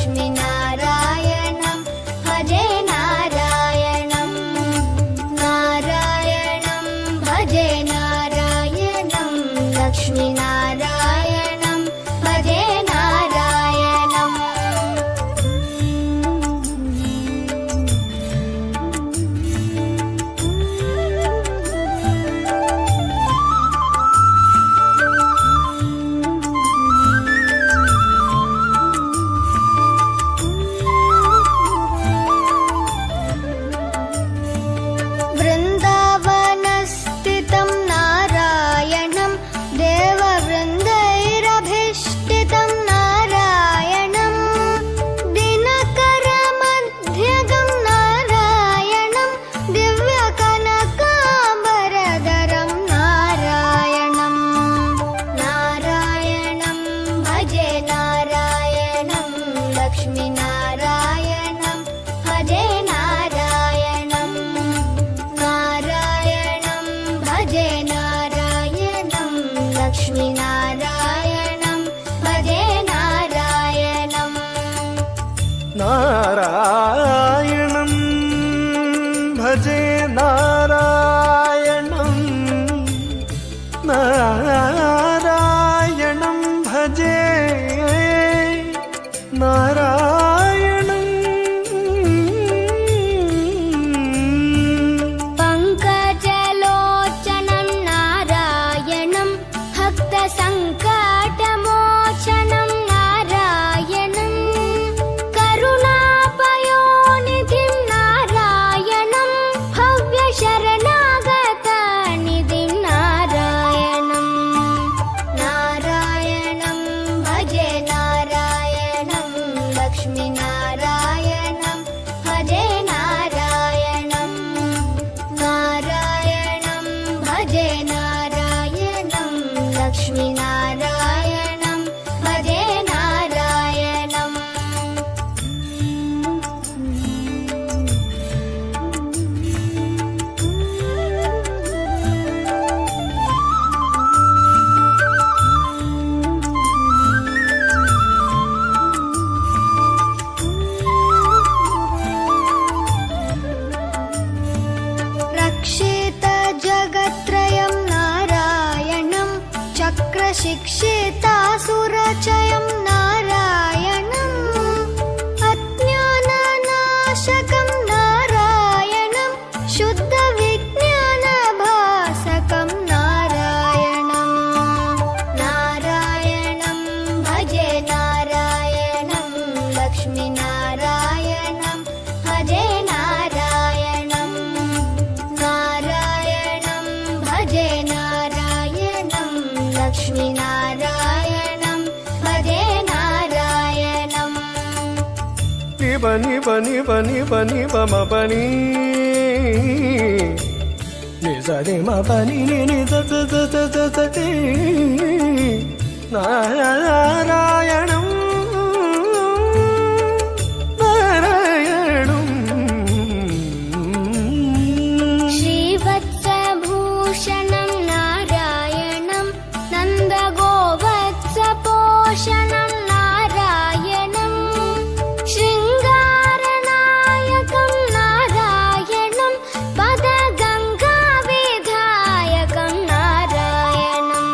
लक्ष्मीनारायणं भजे नारायणं नारायणं भजे नारायणं लक्ष्मीनारायणं भजे नारायणम् वृन्दावनस्थितं नारायणं देववृन्दैरभिष्टितं नारायणं दिनकरमध्यगं नारायणं दिव्यकनकाम्बरधरं नारायणं नारायणं भजे नारायणं लक्ष्मीनारायणं भजे नारायणं नारायणं भजे नारायणं लक्ष्मीनारायणं भजे नारायणम् नारायणं भजे नारायणं नारायणं भजे नारायणं पङ्कजलोचनं नारायणं भक्तसङ्कटमोचनं नारायणं करुणापयोनिधिं नारायणं भव्यशरणागतनिधिं नारायणं नारायणं भजे नारायणं लक्ष्मीनारायणं भजे नारायणं नारायणं भजे नारायणं लक्ष्मीनारायणं भजे नारायणम् रक्षितजगत्त्रयं नारायणं चक्रशिक्षितासुरचयं नारायणम् अज्ञाननाशकं नारायणं शुद्धविज्ञानभासकं नारायणं नारायणं भजे नारायणं लक्ष्मीनारायणं भजे नारायणं नारायणं भजे नारायणं लक्ष्मीनारायणं भजे नारायणम् निबनि बनि बनि बनि बम बनि निजनि म बनि नि the the the the the the ति नारायणं नारायणं श्रीवत्सभूषणं नारायणं नन्दगोवत्सपोषणं नारायणं शृङ्गारनायकं नारायणं पदगङ्गाविधायकं नारायणं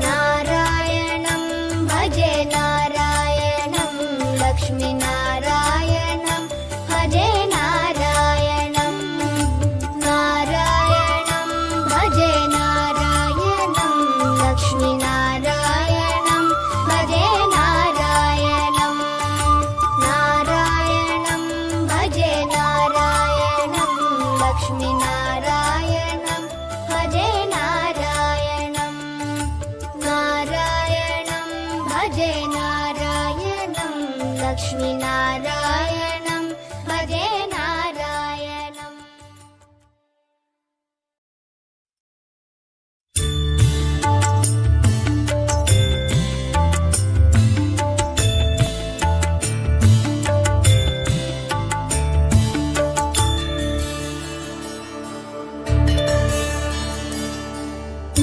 नारायणं भजे नारायणं लक्ष्मीनारायणं भजे नारायणं नारायणं भजे नारायणं लक्ष्मीनारायणं भजे नारायणं नारायणं भजे नारायणं लक्ष्मीनारायणं भजे नारायणं नारायणं भजे नारायणं लक्ष्मीनारायणं भजे नारायणम्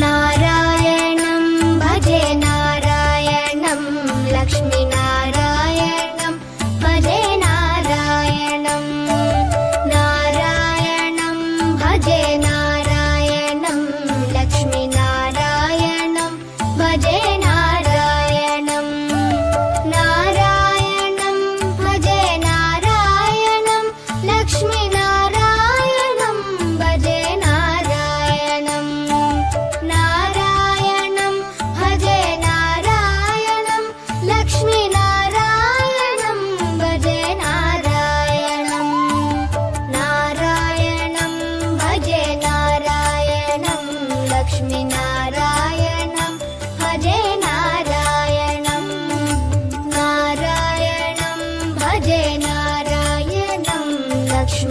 नारायणं भजे नारायणं लक्ष्मीनारायणं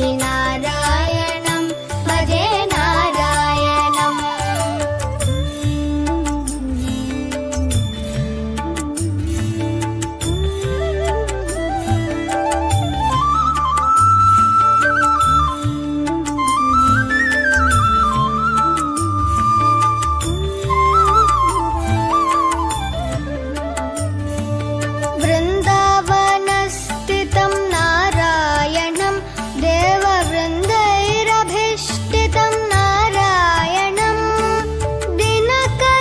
लक्ष्मीनारायणं भजे नारायणम् वृन्दावनस्थितं नारायणं देववृन्दैरभीष्टितं नारायणं दिनकरमध्यगं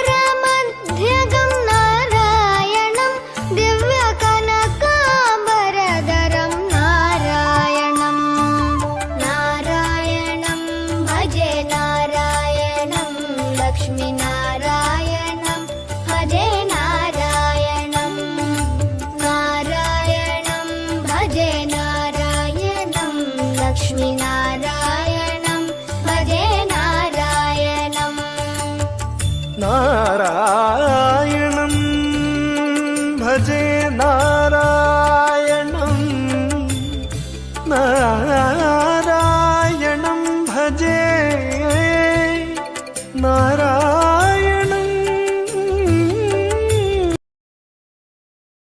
नारायणं दिव्यकनकाम्बरधरं नारायणं नारायणं भजे नारायणं लक्ष्मीनारायणं भजे नारायणं नारायणं भजे नारायणं लक्ष्मीनारायणं भजे नारायणम् नारायणं भजे नारायणं नारायणं भजे नारायणम्